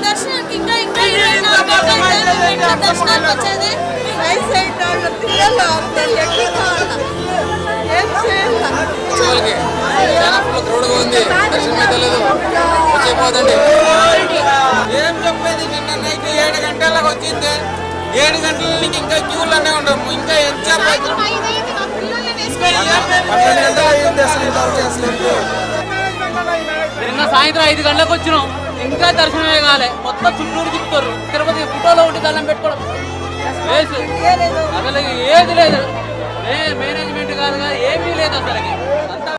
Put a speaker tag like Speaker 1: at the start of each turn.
Speaker 1: దర్శనానికి ఇంకా ఇంకా దర్శనానికి వచ్చేది
Speaker 2: ఏం చెప్పేది. నిన్న నైట్ 7 గంటలకు వచ్చింది. 7 గంటల నుంచి ఇంకా క్యూలోనే ఉండము. ఇంకా ఎంత
Speaker 3: నిన్న సాయంత్రం 5 గంటలకు వచ్చినాం. ఇంకా దర్శనమే కాలే. మొత్తం చుట్టూరు తిప్పుతారు. తిరుపతి ఫోటోలో ఉండి దండం పెట్టుకోవడం వేసు. అసలు ఏది లేదు. మేనేజ్మెంట్ కాదు, ఏమీ లేదు అసలు.